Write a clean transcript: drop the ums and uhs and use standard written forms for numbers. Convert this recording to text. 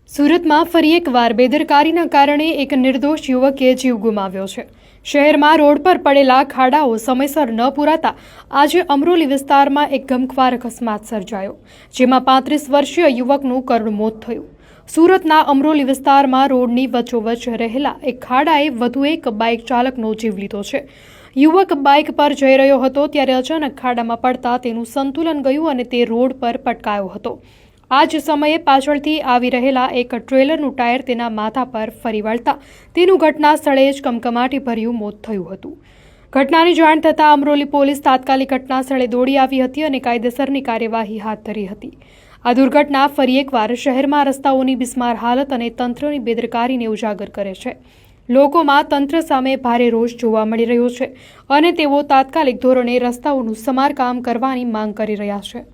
સુરતમાં ફરી એકવાર બેદરકારીના કારણે એક નિર્દોષ યુવકે જીવ ગુમાવ્યો છે। શહેરમાં રોડ પર પડેલા ખાડાઓ સમયસર ન પૂરાતા આજે અમરોલી વિસ્તારમાં એક ગમખ્વાર અકસ્માત સર્જાયો, જેમાં 35 વર્ષીય યુવકનું કરુણ મોત થયું। સુરતના અમરોલી વિસ્તારમાં રોડની વચ્ચોવચ્ચ રહેલા એક ખાડાએ વધુ એક બાઇક ચાલકનો જીવ લીધો છે। યુવક બાઇક પર જઈ રહ્યો હતો ત્યારે અચાનક ખાડામાં પડતા તેનું સંતુલન ગયું અને તે રોડ પર પટકાયો હતો। આ જ સમયે પાછળથી આવી રહેલા એક ટ્રેલરનું ટાયર તેના માથા પર ફરી વળતા તેનું ઘટના સ્થળે જ કમકમાટીભર્યું મોત થયું હતું। ઘટનાની જાણ થતાં અમરોલી પોલીસ તાત્કાલિક ઘટના સ્થળે દોડી આવી હતી અને કાયદેસરની કાર્યવાહી હાથ ધરી હતી। આ દુર્ઘટના ફરી એકવાર શહેરમાં રસ્તાઓની બિસ્માર હાલત અને તંત્રની બેદરકારીને ઉજાગર કરે છે। લોકોમાં તંત્ર સામે ભારે રોષ જોવા મળી રહ્યો છે અને તેઓ તાત્કાલિક ધોરણે રસ્તાઓનું સમારકામ કરવાની માંગ કરી રહ્યા છે।